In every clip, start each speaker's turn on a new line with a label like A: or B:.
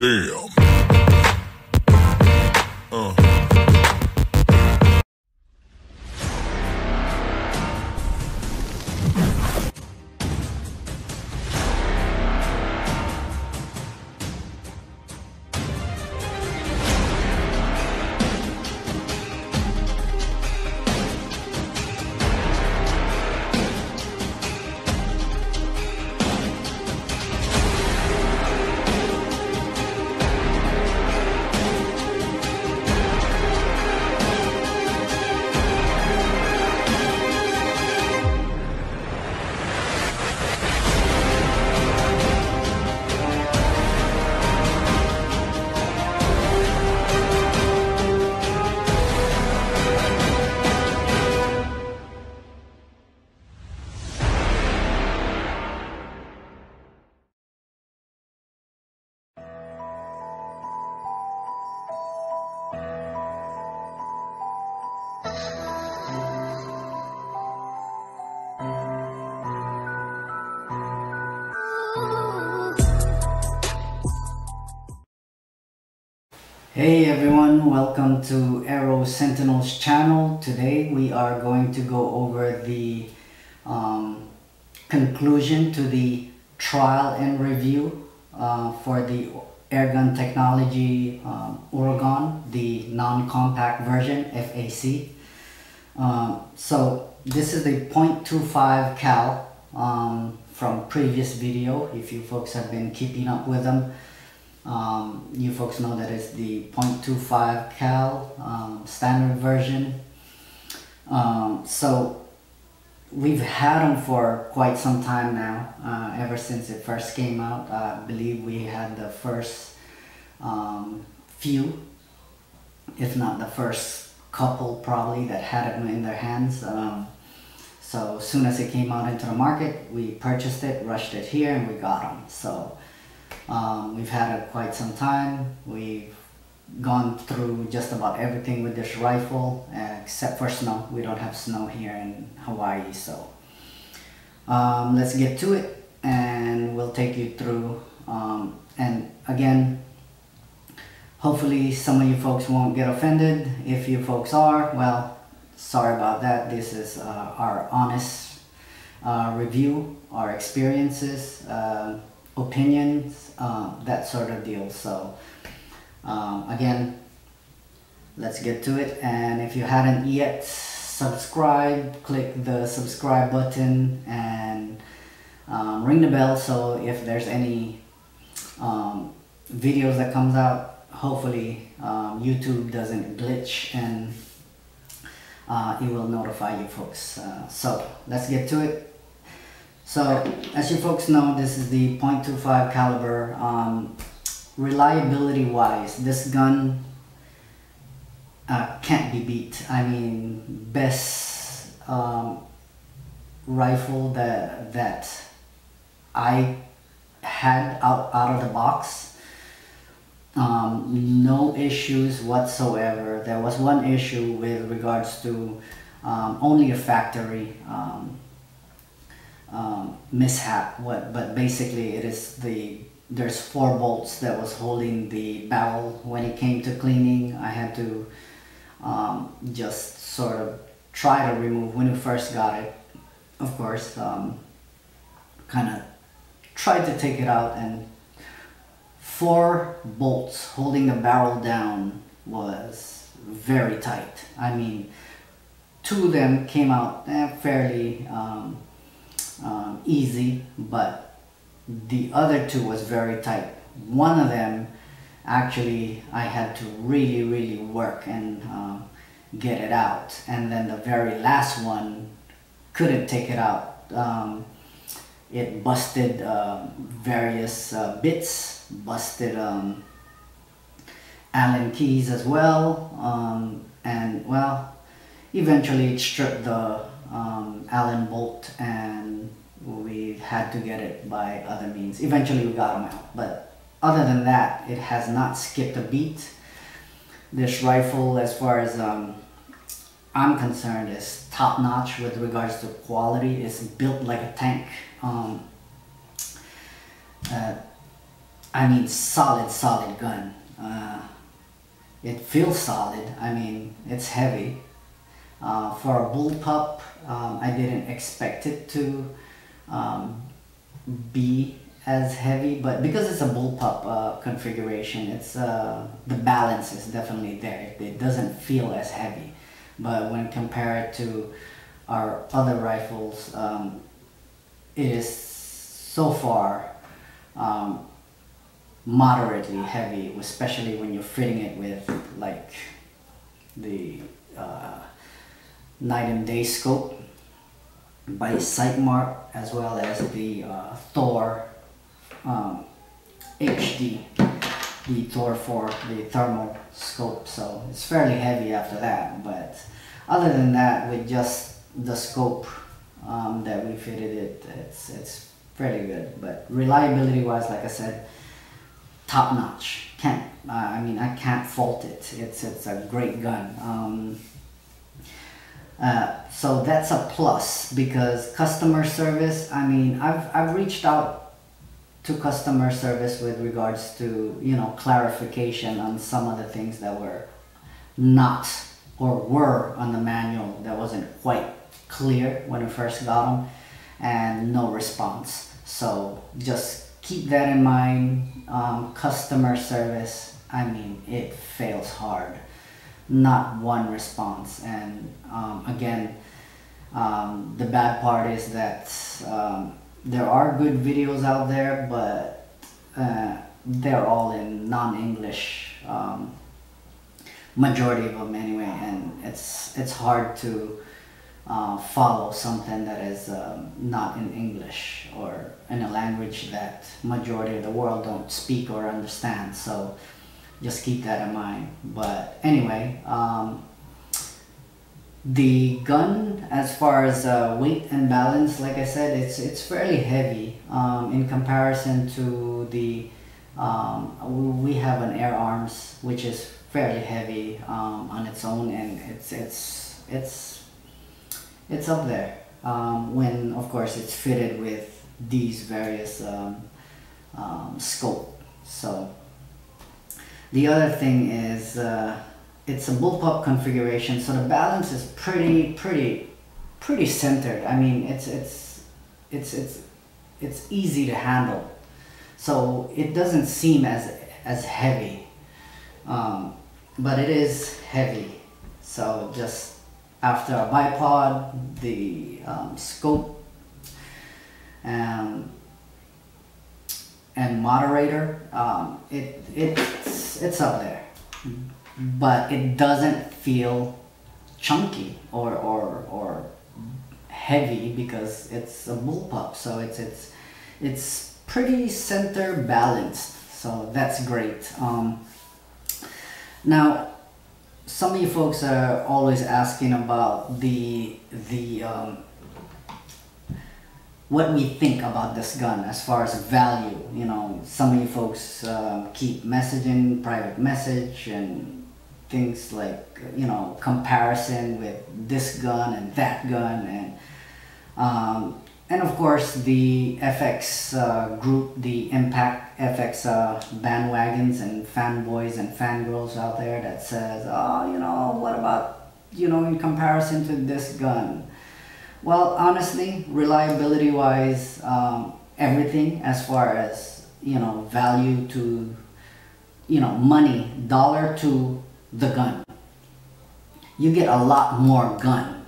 A: Damn.
B: Hey everyone, welcome to Aero Sentinel's channel. Today we are going to go over the conclusion to the trial and review for the Airgun technology Uragan, the non-compact version, FAC. So this is the .25 cal from previous video. If you folks have been keeping up with them, you folks know that it's the .25 cal standard version. So we've had them for quite some time now, ever since it first came out. I believe we had the first few, if not the first couple probably, that had it in their hands. So as soon as it came out into the market, we purchased it, rushed it here, and we got them. So we've had it quite some time. We've gone through just about everything with this rifle, except for snow. We don't have snow here in Hawaii, so let's get to it and we'll take you through. And again, hopefully some of you folks won't get offended. If you folks are, well, sorry about that. This is our honest review, our experiences, opinions, that sort of deal. So again, let's get to it. And if you hadn't yet subscribed, click the subscribe button and ring the bell, so if there's any videos that comes out, hopefully YouTube doesn't glitch and it will notify you folks. So let's get to it. So as you folks know, this is the .25 caliber. Reliability wise, this gun can't be beat. I mean, best rifle that I had out of the box. No issues whatsoever. There was one issue with regards to only a factory mishap, but basically it is there's 4 bolts that was holding the barrel. When it came to cleaning, I had to just sort of try to remove, when we first got it, of course, kind of tried to take it out, and 4 bolts holding the barrel down was very tight. I mean, 2 of them came out fairly easy, but the other 2 was very tight. One of them actually I had to really work and get it out, and then the very last one couldn't take it out. It busted various bits, busted Allen keys as well, and well, eventually it stripped the Allen bolt, and we had to get it by other means. Eventually we got them out, but other than that, it has not skipped a beat. This rifle, as far as I'm concerned, is top notch with regards to quality. It's built like a tank. I mean, solid gun. It feels solid. I mean, it's heavy. For a bullpup, I didn't expect it to be as heavy, but because it's a bullpup configuration, it's the balance is definitely there. It doesn't feel as heavy, but when compared to our other rifles, it is so far moderately heavy, especially when you're fitting it with like the night and day scope by Sightmark, as well as the Thor HD, the Thor 4, the thermal scope. So it's fairly heavy after that, but other than that, with just the scope that we fitted it, it's fairly good. But reliability wise, like I said, top notch. I mean, I can't fault it. It's a great gun. So that's a plus, because customer service, I mean, I've reached out to customer service with regards to, you know, clarification on some of the things that were not, or were on the manual that wasn't quite clear when we first got them, and no response. So just keep that in mind. Customer service, I mean, it fails hard. Not one response. And again, the bad part is that there are good videos out there, but they're all in non-English, majority of them anyway, and it's hard to follow something that is not in English or in a language that majority of the world don't speak or understand. So just keep that in mind. But anyway, the gun, as far as weight and balance, like I said, it's fairly heavy in comparison to the we have an Air Arms, which is fairly heavy on its own, and it's up there when, of course, it's fitted with these various scope. So the other thing is it's a bullpup configuration, so the balance is pretty centered. I mean, it's easy to handle, so it doesn't seem as heavy, but it is heavy. So just after a bipod, the scope and moderator, it's up there, but it doesn't feel chunky or heavy because it's a bullpup. So it's pretty center balanced, so that's great. Now, some of you folks are always asking about the what we think about this gun as far as value. You know, some of you folks keep messaging, private message, and things like, you know, comparison with this gun and that gun, and of course the FX group, the Impact FX bandwagons and fanboys and fangirls out there that says, oh, you know, what about, you know, in comparison to this gun? Well, honestly, reliability wise, everything as far as, you know, value to, you know, money, dollar to the gun, you get a lot more gun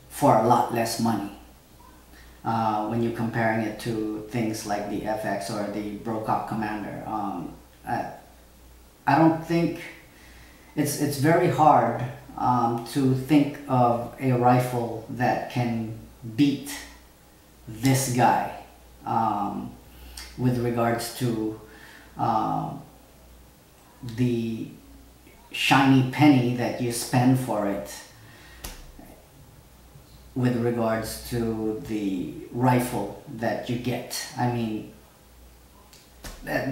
B: for a lot less money. When you're comparing it to things like the FX or the Brocock Commander, I don't think it's very hard to think of a rifle that can beat this guy with regards to the shiny penny that you spend for it, with regards to the rifle that you get. I mean, I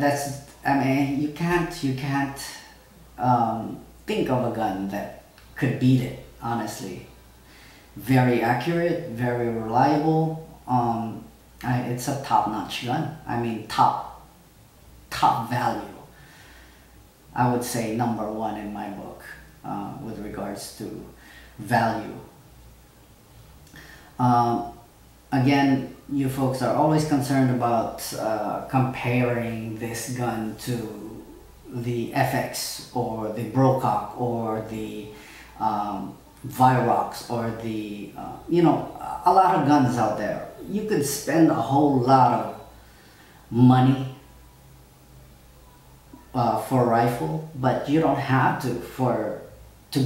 B: mean, you can't think of a gun that could beat it, honestly. Very accurate, very reliable. It's a top-notch gun. I mean, top top value. I would say number one in my book with regards to value. Again, you folks are always concerned about comparing this gun to the FX or the Brocock or the Virox or the, you know, a lot of guns out there. You could spend a whole lot of money for a rifle, but you don't have to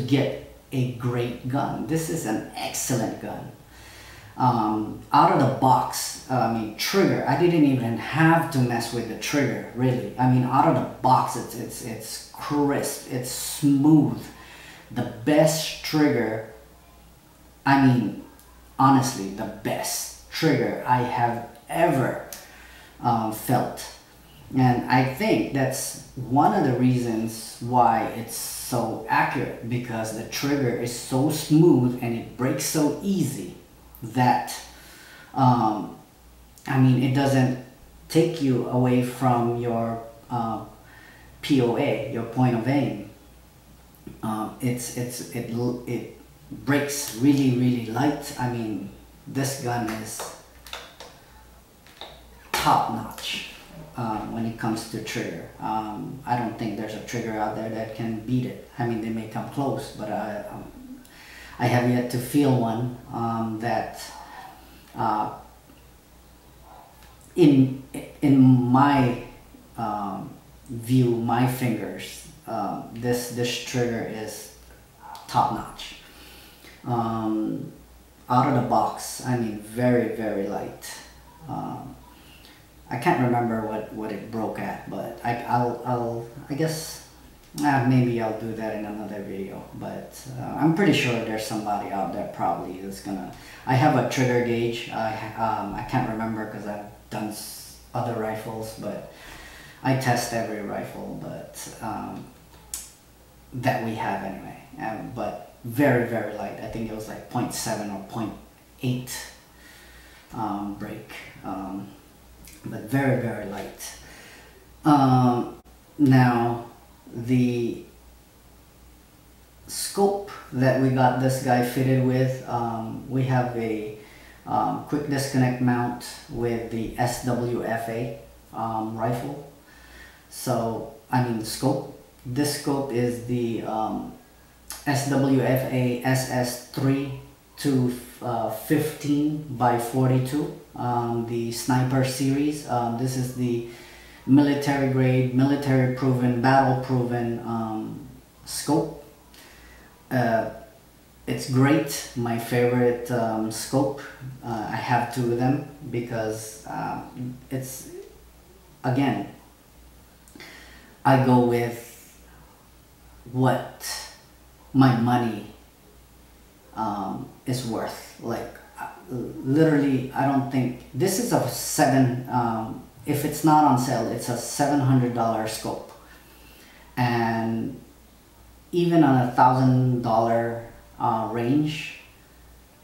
B: get a great gun. This is an excellent gun. Out of the box, I mean, trigger, I didn't even have to mess with the trigger, really. I mean, out of the box, it's crisp, it's smooth. The best trigger, I mean, honestly, the best trigger I have ever felt. And I think that's one of the reasons why it's so accurate, because the trigger is so smooth and it breaks so easy that I mean, it doesn't take you away from your POA, your point of aim. It breaks really light. I mean, this gun is top notch when it comes to trigger. I don't think there's a trigger out there that can beat it. I mean, they may come close, but I have yet to feel one that in my view, my fingers, this trigger is top notch. Out of the box, I mean, very light. I can't remember what it broke at, but I guess maybe I'll do that in another video. But I'm pretty sure there's somebody out there probably is gonna. I have a trigger gauge. I can't remember because I've done other rifles, but I test every rifle, but that we have anyway. But very light. I think it was like 0.7 or 0.8 break. But very light. Now the scope that we got this guy fitted with, we have a quick disconnect mount with the SWFA rifle. So I mean, the scope, this scope is the SWFA SS3 to 15 by 42, the sniper series. This is the military grade, military proven, battle proven scope. It's great, my favorite scope. I have two of them because it's, again, I go with what my money is worth. Like literally, I don't think this is a if it's not on sale, it's a $700 scope, and even on $1,000 range,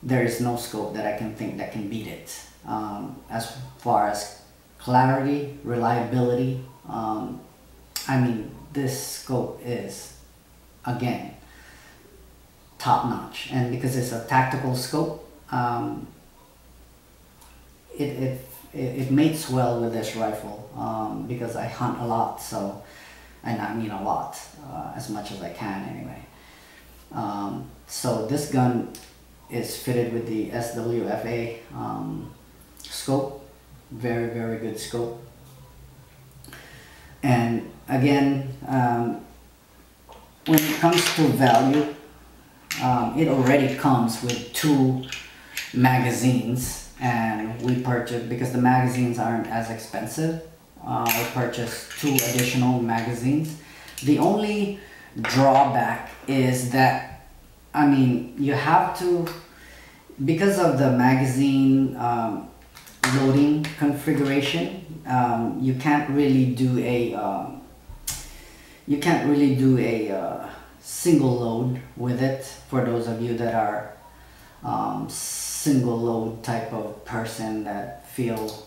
B: there is no scope that I can think that can beat it. As far as clarity, reliability, I mean, this scope is, again, top notch. And because it's a tactical scope, it mates well with this rifle, because I hunt a lot, so, and I mean a lot, as much as I can anyway. So this gun is fitted with the SWFA scope, very good scope. And again, when it comes to value, it already comes with 2 magazines, and we purchased, because the magazines aren't as expensive, we purchased 2 additional magazines. The only drawback is that, I mean, you have to, because of the magazine loading configuration, you can't really do a single load with it. For those of you that are single load type of person that feel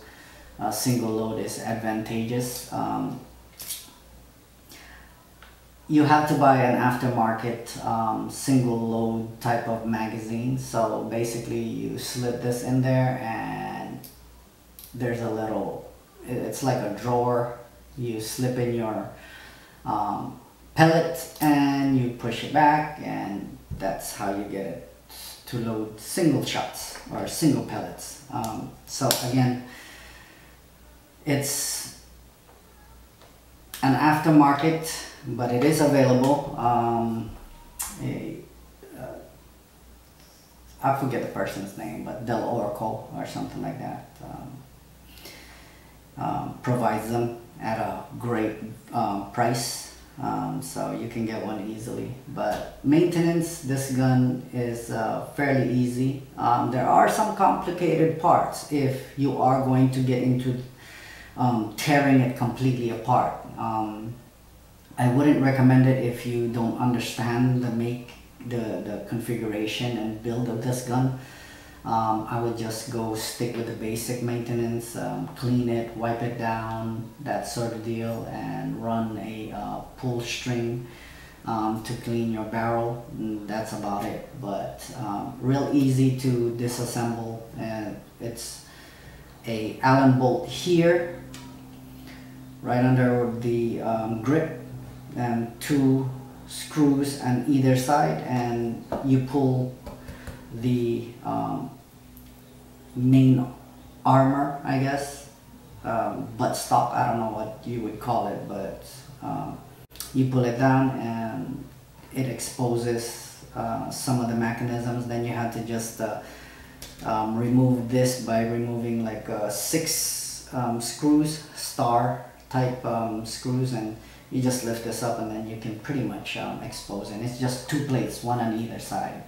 B: single load is advantageous, you have to buy an aftermarket single load type of magazine. So basically you slip this in there and there's a little, it's like a drawer. You slip in your pellet and you push it back, and that's how you get it to load single shots or single pellets. So again, it's an aftermarket, but it is available. I forget the person's name, but Del Oracle or something like that provides them at a great price. So you can get one easily. But maintenance, this gun is fairly easy. There are some complicated parts if you are going to get into tearing it completely apart. I wouldn't recommend it if you don't understand the configuration and build of this gun. I would just go stick with the basic maintenance, clean it, wipe it down, that sort of deal, and run a pull string to clean your barrel. That's about it. But real easy to disassemble. It's a Allen bolt here, right under the grip, and 2 screws on either side, and you pull the main armor, I guess, buttstock, I don't know what you would call it, but you pull it down and it exposes some of the mechanisms. Then you have to just remove this by removing like 6 screws, star type screws, and you just lift this up and then you can pretty much expose it. It's just 2 plates, one on either side.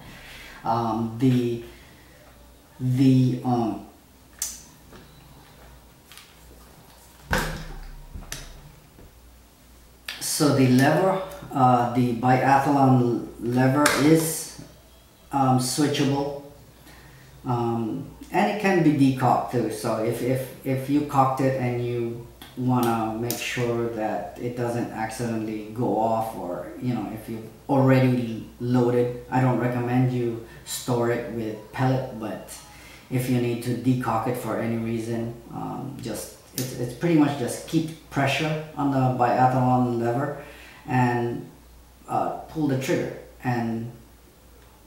B: So the lever, the biathlon lever is switchable, and it can be decocked too. So if you cocked it and you want to make sure that it doesn't accidentally go off, or if you've already loaded, I don't recommend you store it with pellet, but if you need to decock it for any reason, it's pretty much just keep pressure on the biathlon lever and pull the trigger, and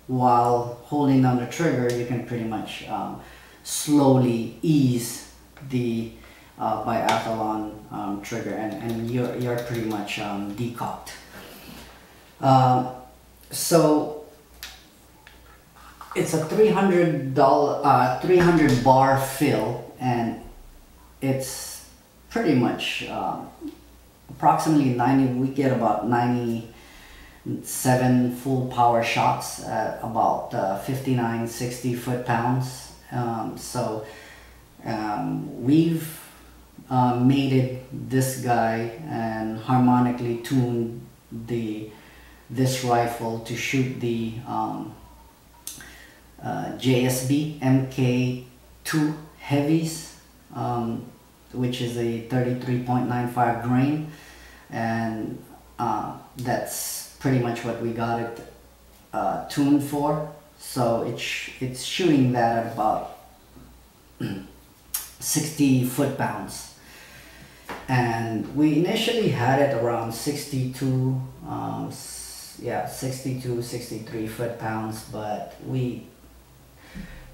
B: while holding down the trigger you can pretty much slowly ease the biathlon trigger, and you're pretty much decocked. So it's a $300 bar fill, and it's pretty much approximately 90. We get about 97 full power shots at about 59-60 foot-pounds. We've mated this guy and harmonically tuned this rifle to shoot the JSB MK2 heavies, which is a 33.95 grain, and that's pretty much what we got it tuned for. So it's shooting that at about 60 foot-pounds, and we initially had it around 62, 63 foot-pounds, but we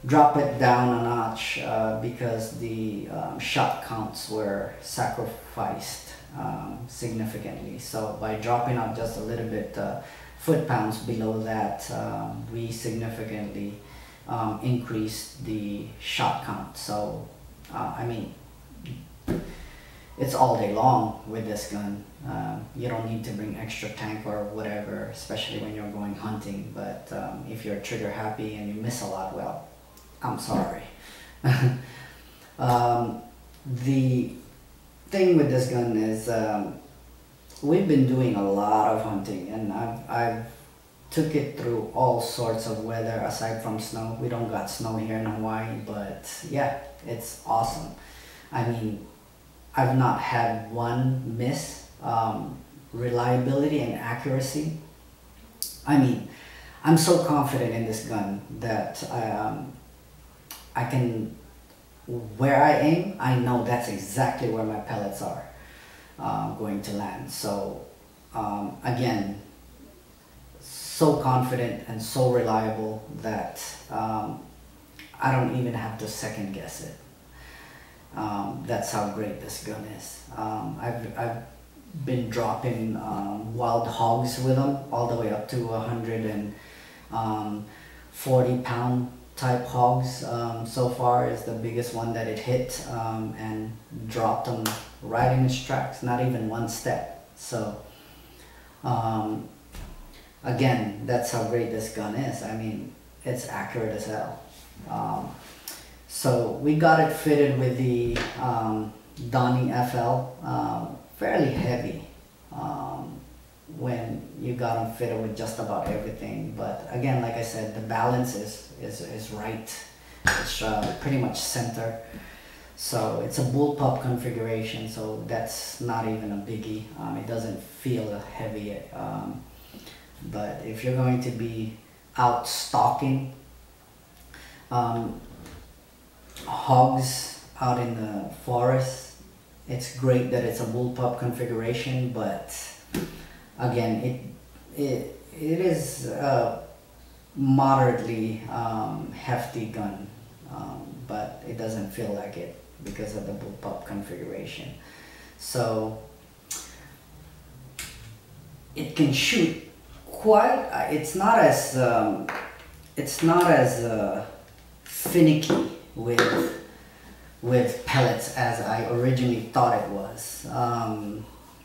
B: drop it down a notch because the shot counts were sacrificed significantly. So by dropping out just a little bit foot-pounds below that, we significantly increased the shot count. So I mean, it's all day long with this gun. You don't need to bring extra tank or whatever, especially when you're going hunting. But if you're trigger happy and you miss a lot, well, I'm sorry. The thing with this gun is we've been doing a lot of hunting, and I've took it through all sorts of weather aside from snow. We don't got snow here in Hawaii, but yeah, it's awesome. I mean, I've not had one miss. reliability and accuracy. I mean, I'm so confident in this gun that I can, where I aim, I know that's exactly where my pellets are going to land. So again, so confident and so reliable that I don't even have to second guess it. That's how great this gun is. I've been dropping wild hogs with them all the way up to 140-pound type hogs. So far is the biggest one that it hit, and dropped them right in its tracks, not even one step. So again, that's how great this gun is. I mean, it's accurate as hell. So we got it fitted with the Donnie FL, fairly heavy when you got them fitted with just about everything. But again, like I said, the balance is right. It's pretty much center. So it's a bullpup configuration, so that's not even a biggie. It doesn't feel heavy. But if you're going to be out stalking hogs out in the forest, it's great that it's a bullpup configuration, but again, it is a moderately hefty gun, but it doesn't feel like it because of the bullpup configuration. So it can shoot quite. It's not as finicky with pellets as I originally thought it was.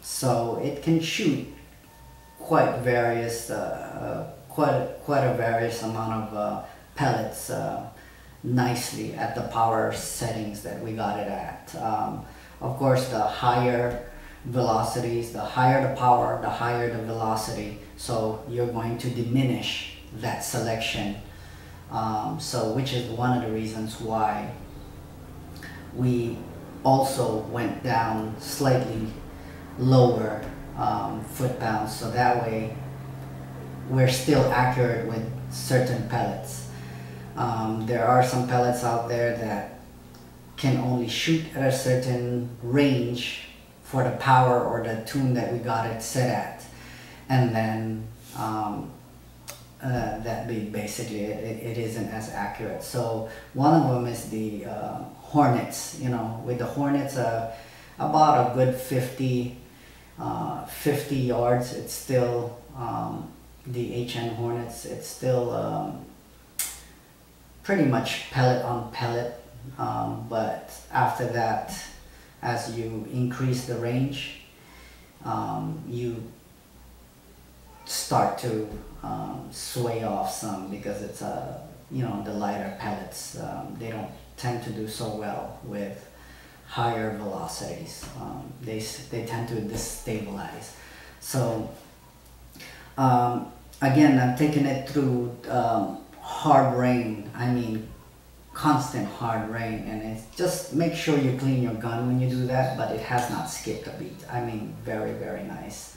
B: So it can shoot quite various, quite a various amount of pellets nicely at the power settings that we got it at. Of course, the higher velocities, the higher the power, the higher the velocity. So you're going to diminish that selection. So which is one of the reasons why we also went down slightly lower foot pounds, so that way we're still accurate with certain pellets. There are some pellets out there that can only shoot at a certain range for the power or the tune that we got it set at, and then that be basically it isn't as accurate. So one of them is the Hornets. You know, with the Hornets, about a good 50 yards, it's still the HN Hornets. It's still pretty much pellet on pellet, but after that, as you increase the range, you start to sway off some, because it's you know, the lighter pellets, they don't tend to do so well with higher velocities. They tend to destabilize. So again, I'm taking it through hard rain. I mean, constant hard rain, and it's just make sure you clean your gun when you do that, but it has not skipped a beat. I mean, very, very nice.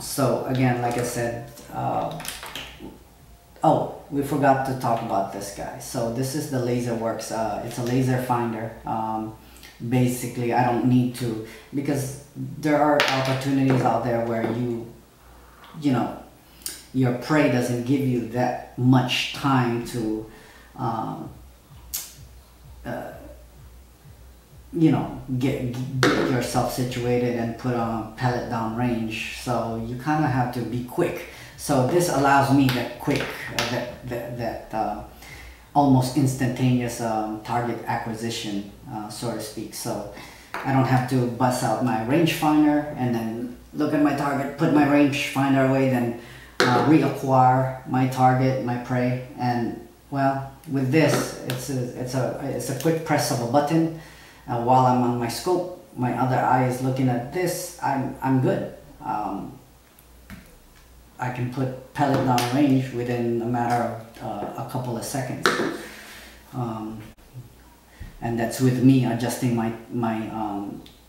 B: So again, like I said, oh, we forgot to talk about this guy. So this is the LaserWorks. It's a laser finder. Basically, I don't need to, because there are opportunities out there where you know, your prey doesn't give you that much time to you know, get yourself situated and put on a pellet down range. So you kind of have to be quick. So this allows me that quick, that almost instantaneous target acquisition, so to speak. So I don't have to bust out my rangefinder and then look at my target, put my rangefinder away, then reacquire my target, my prey. And well, with this, it's a quick press of a button. While I'm on my scope, my other eye is looking at this. I'm good. I can put pellet down range within a matter of a couple of seconds, and that's with me adjusting my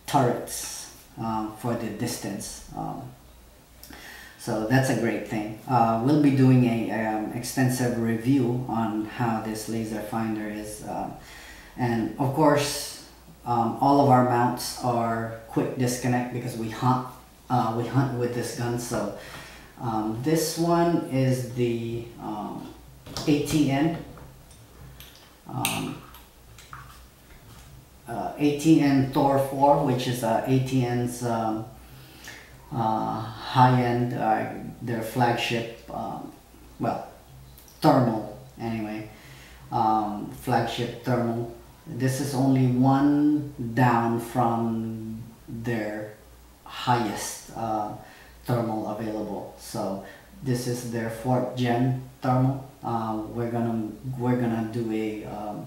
B: turrets for the distance. So that's a great thing. We'll be doing a extensive review on how this laser finder is, and of course all of our mounts are quick disconnect because we hunt with this gun. So this one is the ATN ATN Thor 4, which is ATN's high-end, their flagship, well, thermal anyway, flagship thermal. This is only one down from their highest thermal available. So this is their 4th gen thermal. We're gonna do a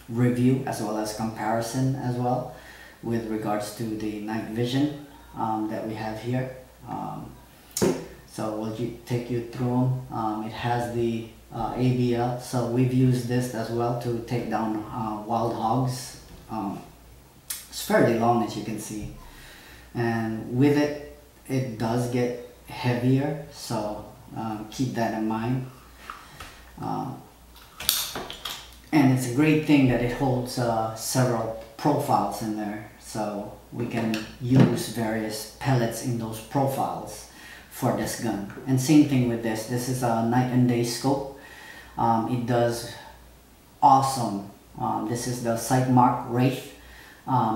B: review as well as comparison as well with regards to the night vision that we have here. So we'll take you through them. It has the ABL, so we've used this as well to take down wild hogs. It's fairly long, as you can see, and with it, it does get heavier, so keep that in mind. And it's a great thing that it holds several profiles in there, so we can use various pellets in those profiles for this gun. And same thing with this. This is a night and day scope. It does awesome. This is the Sightmark Wraith.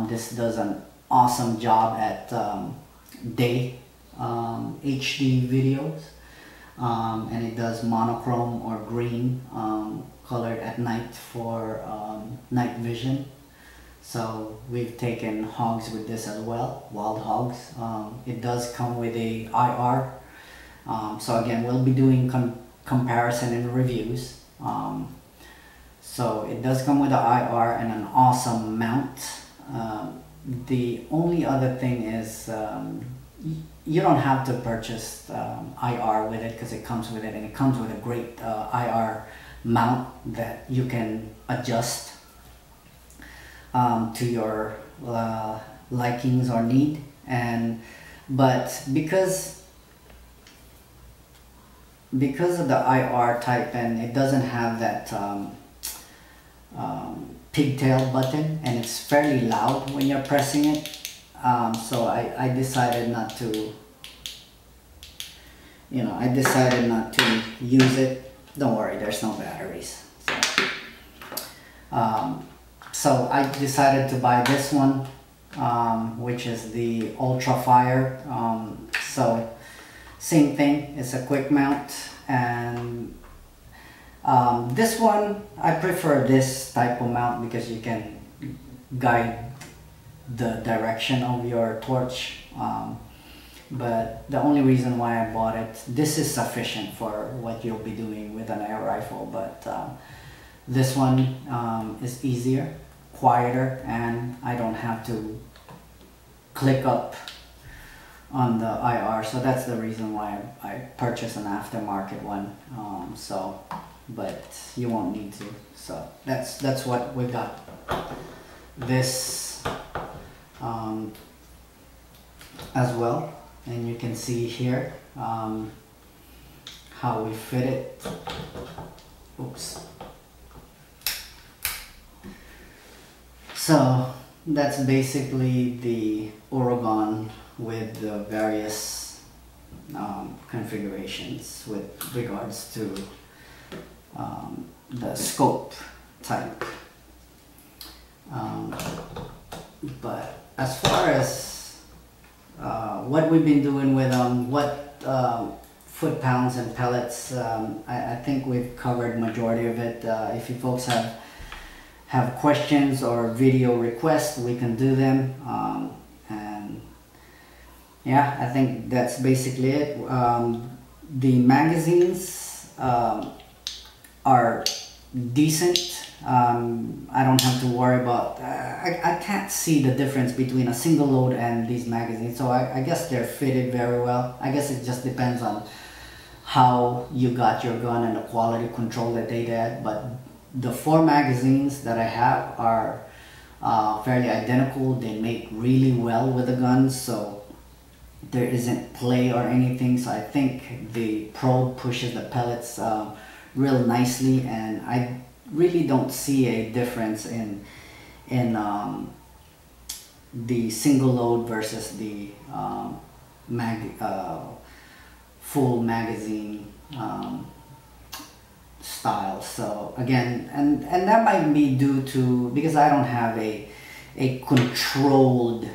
B: This does an awesome job at day HD videos, and it does monochrome or green colored at night for night vision. So we've taken hogs with this as well, wild hogs. It does come with a IR. So again, we'll be doing comparison and reviews. So it does come with an IR and an awesome mount. The only other thing is you don't have to purchase IR with it because it comes with it, and it comes with a great IR mount that you can adjust to your likings or need. But because of the IR type, and it doesn't have that pigtail button, and it's fairly loud when you're pressing it, so I decided not to, use it. Don't worry, there's no batteries. So I decided to buy this one, which is the Ultra Fire. So same thing, it's a quick mount, and this one, I prefer this type of mount because you can guide the direction of your torch. But the only reason why I bought it, this is sufficient for what you'll be doing with an air rifle, but this one is easier, quieter, and I don't have to click up on the IR, so that's the reason why I purchased an aftermarket one. But you won't need to. So that's what we got. This as well, and you can see here how we fit it. Oops. So that's basically the Uragan with the various configurations with regards to the scope type. But as far as what we've been doing with foot pounds and pellets, I think we've covered majority of it. If you folks have questions or video requests, we can do them. And yeah, I think that's basically it. The magazines are decent. I don't have to worry about, I can't see the difference between a single load and these magazines, so I guess they're fitted very well. I guess it just depends on how you got your gun and the quality control that they did, but the 4 magazines that I have are fairly identical. They mate really well with the guns, so there isn't play or anything. So I think the probe pushes the pellets real nicely, and I really don't see a difference in the single load versus the full magazine style. So again, and that might be due to, because I don't have a controlled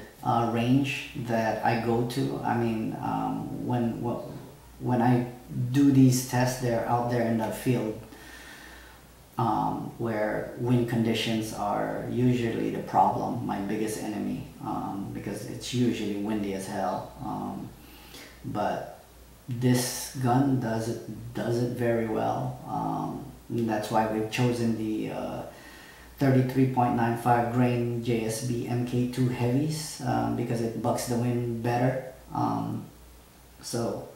B: range that I go to. I mean, when I do these tests, they're out there in the field, where wind conditions are usually the problem, my biggest enemy, because it's usually windy as hell. But this gun does it very well. That's why we've chosen the 33.95 grain JSB MK2 heavies, because it bucks the wind better. So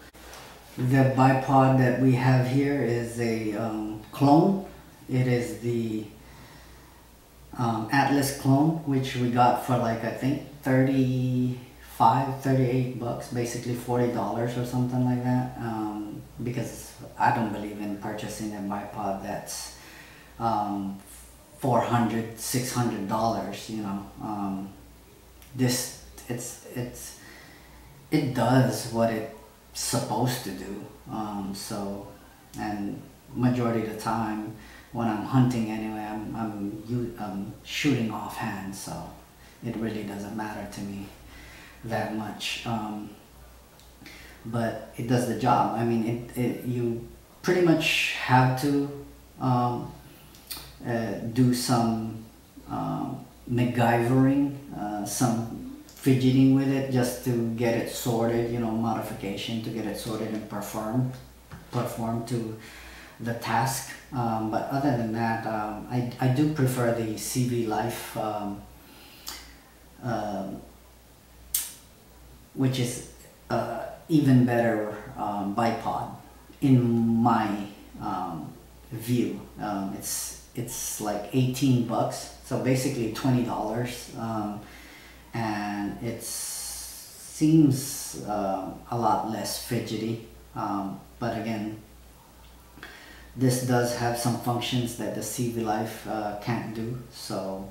B: the bipod that we have here is a clone. It is the Atlas clone, which we got for like, I think 38 bucks, basically $40 or something like that, because I don't believe in purchasing a bipod that's $400, $600, you know. It does what it's supposed to do. So, and majority of the time when I'm hunting anyway, I'm shooting offhand, so it really doesn't matter to me that much. But it does the job. I mean, you pretty much have to do some MacGyvering, some fidgeting with it just to get it sorted, you know, modification to get it sorted and perform to the task. But other than that, I do prefer the CV Life, which is even better bipod in my view. It's like 18 bucks, so basically $20, and it seems a lot less fidgety. But again, this does have some functions that the CV Life can't do. So,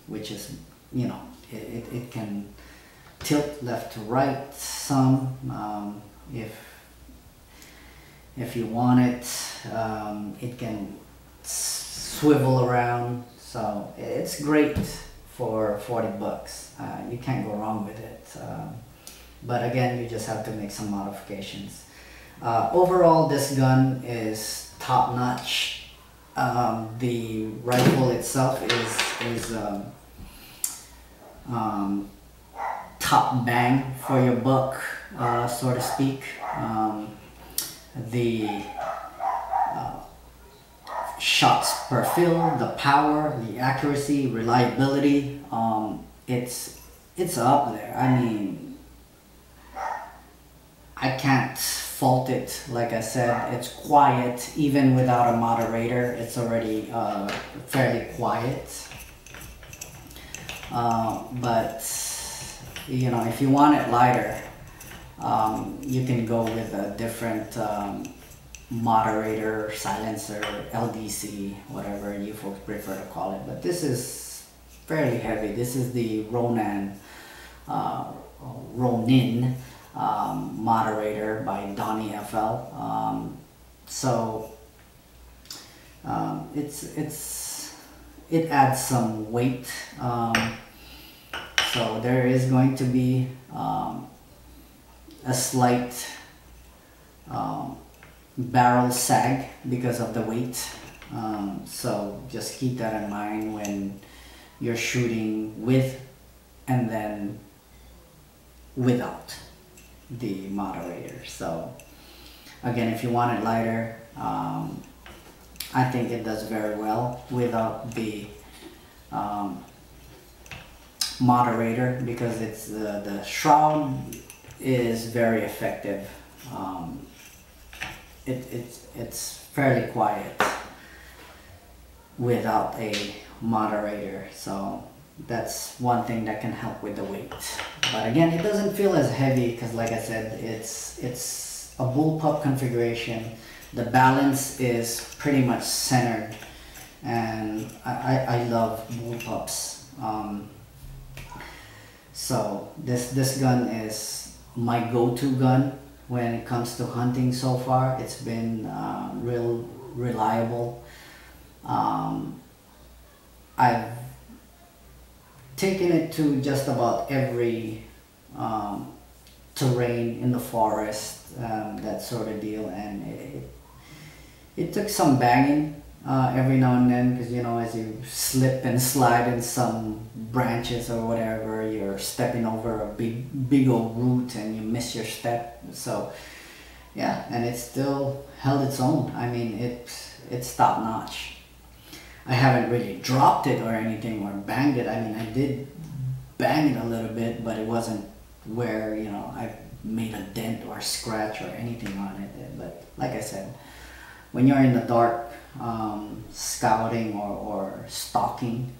B: which is, you know, it can tilt left to right some, if you want it. It can swivel around, so it's great for 40 bucks. You can't go wrong with it. But again, you just have to make some modifications. Overall, this gun is top notch. The rifle itself is top bang for your buck, so to speak. The shots per fill, the power, the accuracy, reliability, it's up there. I mean, I can't fault it. Like I said, it's quiet. Even without a moderator, it's already fairly quiet. But you know, if you want it lighter, you can go with a different moderator, silencer, LDC, whatever you folks prefer to call it. But this is fairly heavy. This is the Ronin moderator by Donnie FL. So it adds some weight. So there is going to be a slight barrel sag because of the weight. So just keep that in mind when you're shooting with and then without the moderator. So again, if you want it lighter, I think it does very well without the moderator, because it's the shroud is very effective. It's fairly quiet without a moderator, so that's one thing that can help with the weight. But again, it doesn't feel as heavy because, like I said, it's a bullpup configuration. The balance is pretty much centered, and I love bullpups. So this gun is my go-to gun when it comes to hunting so far. It's been real reliable. I've taken it to just about every terrain in the forest, that sort of deal, and it took some banging every now and then, because you know, as you slip and slide in some branches or whatever, you're stepping over a big old root and you miss your step. So yeah, and it still held its own. I mean, it's top notch. I haven't really dropped it or anything or banged it. I mean, I did bang it a little bit, but it wasn't where, you know, I made a dent or scratch or anything on it. But like I said, when you're in the dark, scouting or stalking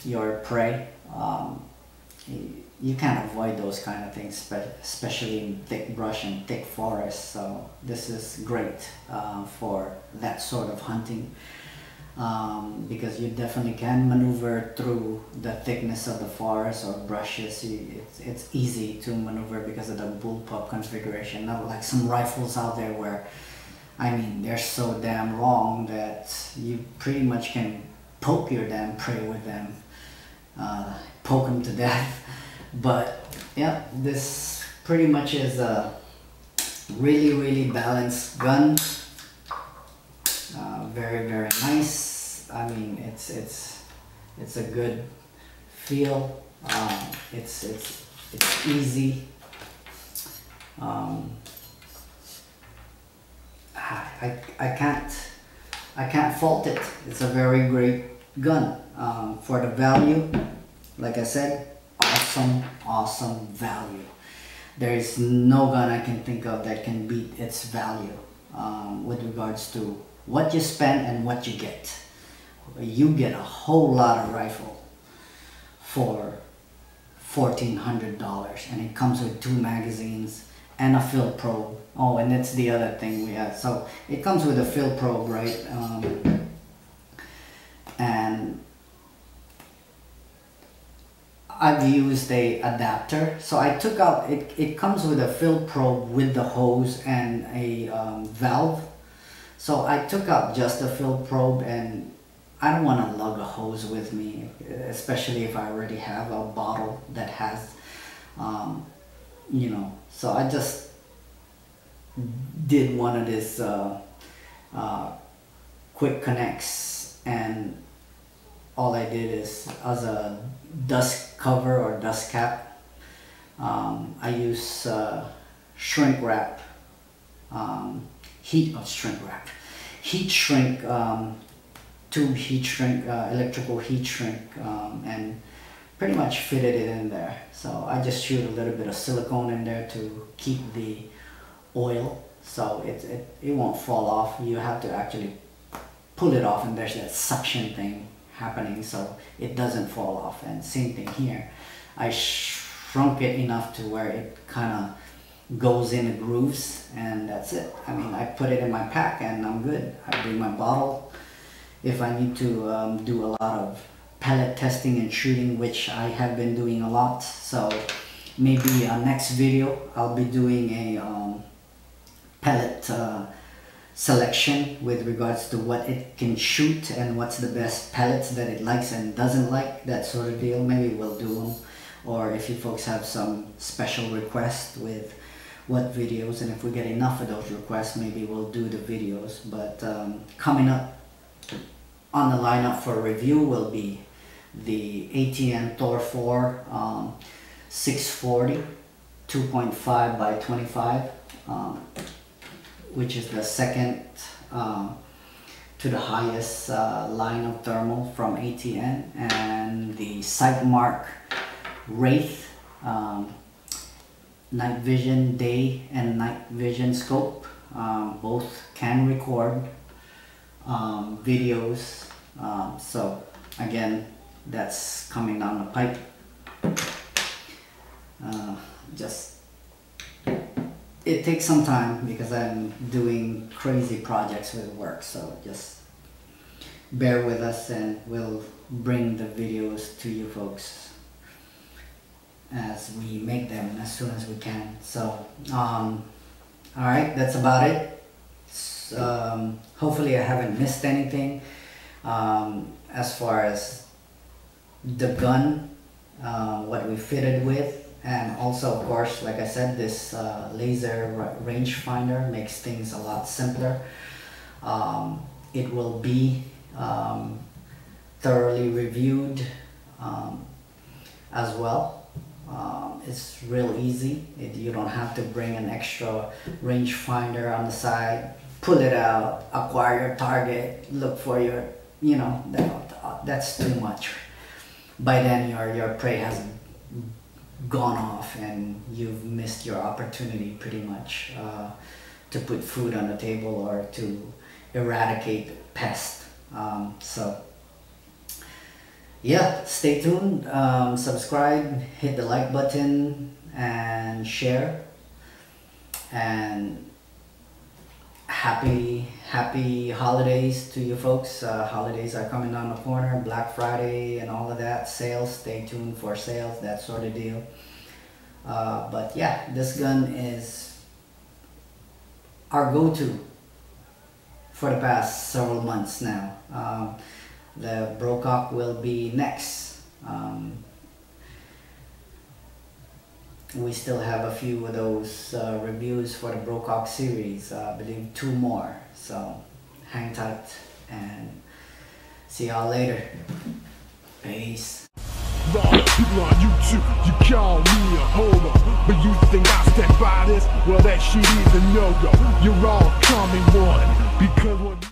B: your prey, you can't avoid those kind of things, especially in thick brush and thick forest. So this is great for that sort of hunting, because you definitely can maneuver through the thickness of the forest or brushes. It's easy to maneuver because of the bullpup configuration, not like some rifles out there where, I mean, they're so damn long that you pretty much can poke your damn prey with them, poke them to death. But yeah, this pretty much is a really balanced gun. Very nice. I mean, it's a good feel. It's easy. I can't fault it. It's a very great gun. For the value, like I said, awesome value. There is no gun I can think of that can beat its value with regards to what you spend and what you get. You get a whole lot of rifle for $1,400, and it comes with 2 magazines and a field probe. Oh, and that's the other thing we have. So it comes with a field probe, right? And I've used a adapter. So I took out, it comes with a field probe with the hose and a valve. So I took out just the field probe, and I don't want to lug a hose with me, especially if I already have a bottle that has, you know. So I just did one of these quick connects, and all I did is, as a dust cover or dust cap, I use shrink wrap, heat shrink, tube heat shrink, electrical heat shrink, and pretty much fitted it in there. So I just shoot a little bit of silicone in there to keep the oil, so it won't fall off. You have to actually pull it off, and there's that suction thing happening so it doesn't fall off. And same thing here, I shrunk it enough to where it kind of goes in the grooves, and that's it. I mean, I put it in my pack and I'm good. I bring my bottle if I need to do a lot of pellet testing and shooting, which I have been doing a lot. So maybe next video I'll be doing a pellet selection with regards to what it can shoot and what's the best pellets that it likes and doesn't like, that sort of deal. Maybe we'll do them, or if you folks have some special requests with what videos, and if we get enough of those requests, maybe we'll do the videos. But coming up on the lineup for review will be the ATN Thor 4 640 2.5 by 25, which is the second to the highest line of thermal from ATN, and the Sightmark Wraith night vision, day and night vision scope. Both can record videos, so again, that's coming down the pipe. Just it takes some time because I'm doing crazy projects with work, so just bear with us and we'll bring the videos to you folks as we make them as soon as we can. So alright, that's about it. Hopefully I haven't missed anything as far as the gun, what we fitted with, and also of course, like I said, this laser rangefinder makes things a lot simpler. It will be thoroughly reviewed as well. It's real easy. You don't have to bring an extra rangefinder on the side, pull it out, acquire your target, look for your, you know, that's too much. By then your prey has gone off and you've missed your opportunity pretty much to put food on the table or to eradicate pest. So yeah, stay tuned, subscribe, hit the like button and share, and happy holidays to you folks. Holidays are coming down the corner, Black Friday and all of that, sales, stay tuned for sales, that sort of deal. But yeah, this gun is our go-to for the past several months now. The Brocock will be next. We still have a few of those reviews for the Brocock series. I believe 2 more. So hang tight and see y'all later. Peace.
A: A lot of people on YouTube, you call me a homo, but you think I stand by this? Well, that shit is a no-go. You're all coming one because what